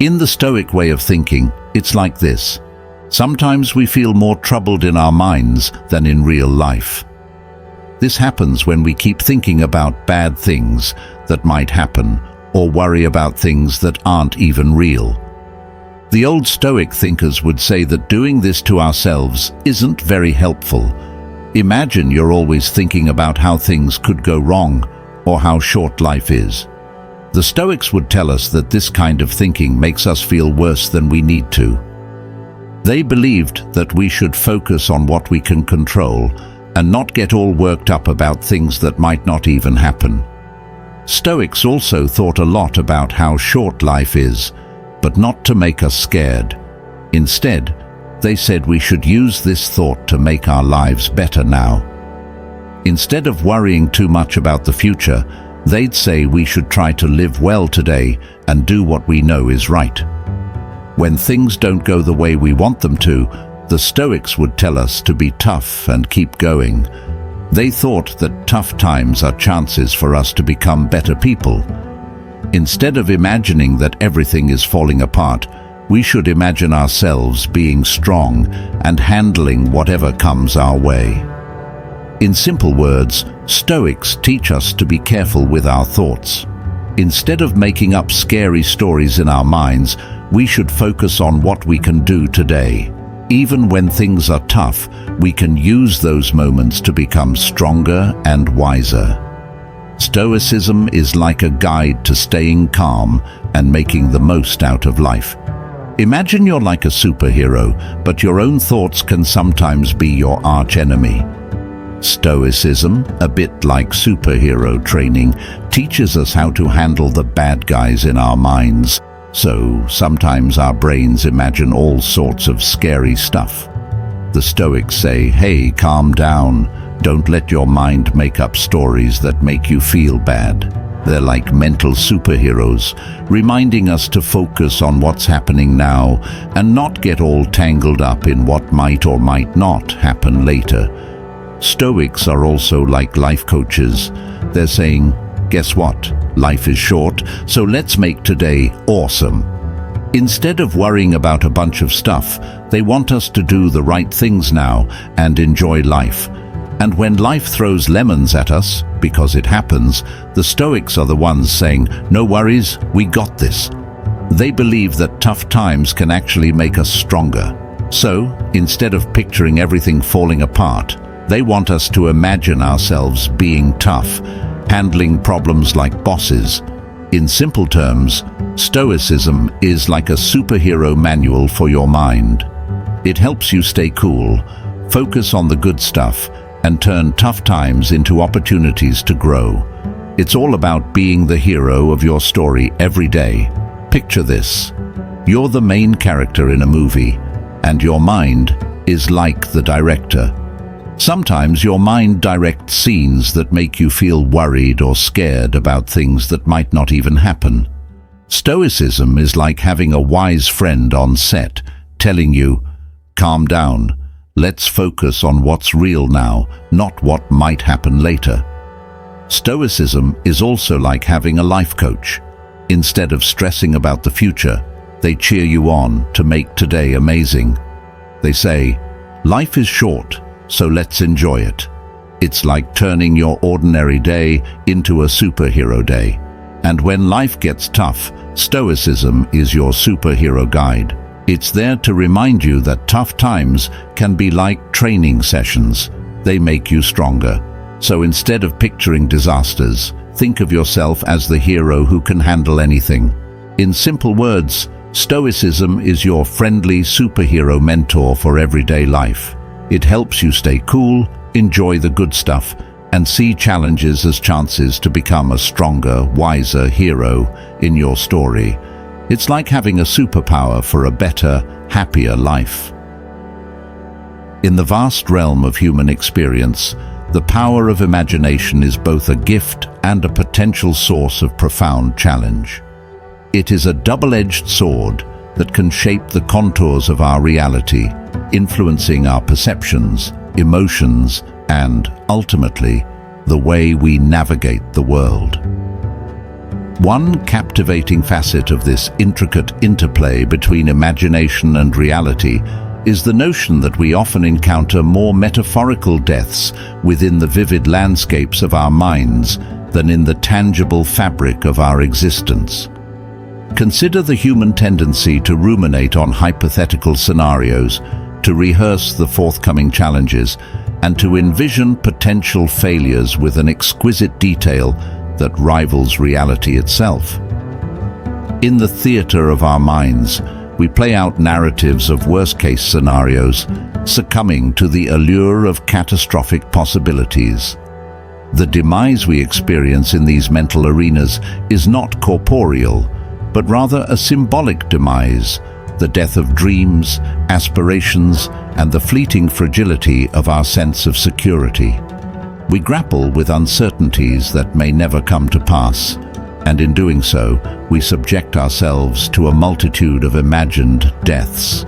In the Stoic way of thinking, it's like this. Sometimes we feel more troubled in our minds than in real life. This happens when we keep thinking about bad things that might happen or worry about things that aren't even real. The old Stoic thinkers would say that doing this to ourselves isn't very helpful. Imagine you're always thinking about how things could go wrong or how short life is. The Stoics would tell us that this kind of thinking makes us feel worse than we need to. They believed that we should focus on what we can control and not get all worked up about things that might not even happen. Stoics also thought a lot about how short life is, but not to make us scared. Instead, they said we should use this thought to make our lives better now. Instead of worrying too much about the future, they'd say we should try to live well today and do what we know is right. When things don't go the way we want them to, the Stoics would tell us to be tough and keep going. They thought that tough times are chances for us to become better people. Instead of imagining that everything is falling apart, we should imagine ourselves being strong and handling whatever comes our way. In simple words, Stoics teach us to be careful with our thoughts. Instead of making up scary stories in our minds, we should focus on what we can do today. Even when things are tough, we can use those moments to become stronger and wiser. Stoicism is like a guide to staying calm and making the most out of life. Imagine you're like a superhero, but your own thoughts can sometimes be your arch-enemy. Stoicism, a bit like superhero training, teaches us how to handle the bad guys in our minds. So sometimes our brains imagine all sorts of scary stuff. The Stoics say, hey, calm down. Don't let your mind make up stories that make you feel bad. They're like mental superheroes, reminding us to focus on what's happening now and not get all tangled up in what might or might not happen later. Stoics are also like life coaches. They're saying, guess what? Life is short, so let's make today awesome. Instead of worrying about a bunch of stuff, they want us to do the right things now and enjoy life. And when life throws lemons at us, because it happens, the Stoics are the ones saying, no worries, we got this. They believe that tough times can actually make us stronger. So, instead of picturing everything falling apart, they want us to imagine ourselves being tough, handling problems like bosses. In simple terms, Stoicism is like a superhero manual for your mind. It helps you stay cool, focus on the good stuff, and turn tough times into opportunities to grow. It's all about being the hero of your story every day. Picture this. You're the main character in a movie, and your mind is like the director. Sometimes your mind directs scenes that make you feel worried or scared about things that might not even happen. Stoicism is like having a wise friend on set, telling you, calm down, let's focus on what's real now, not what might happen later. Stoicism is also like having a life coach. Instead of stressing about the future, they cheer you on to make today amazing. They say, life is short, so let's enjoy it. It's like turning your ordinary day into a superhero day. And when life gets tough, Stoicism is your superhero guide. It's there to remind you that tough times can be like training sessions. They make you stronger. So instead of picturing disasters, think of yourself as the hero who can handle anything. In simple words, Stoicism is your friendly superhero mentor for everyday life. It helps you stay cool, enjoy the good stuff, and see challenges as chances to become a stronger, wiser hero in your story. It's like having a superpower for a better, happier life. In the vast realm of human experience, the power of imagination is both a gift and a potential source of profound challenge. It is a double-edged sword that can shape the contours of our reality, influencing our perceptions, emotions, and, ultimately, the way we navigate the world. One captivating facet of this intricate interplay between imagination and reality is the notion that we often encounter more metaphorical deaths within the vivid landscapes of our minds than in the tangible fabric of our existence. Consider the human tendency to ruminate on hypothetical scenarios, to rehearse the forthcoming challenges, and to envision potential failures with an exquisite detail that rivals reality itself. In the theater of our minds, we play out narratives of worst-case scenarios, succumbing to the allure of catastrophic possibilities. The demise we experience in these mental arenas is not corporeal, but rather a symbolic demise, the death of dreams, aspirations, and the fleeting fragility of our sense of security. We grapple with uncertainties that may never come to pass, and in doing so, we subject ourselves to a multitude of imagined deaths.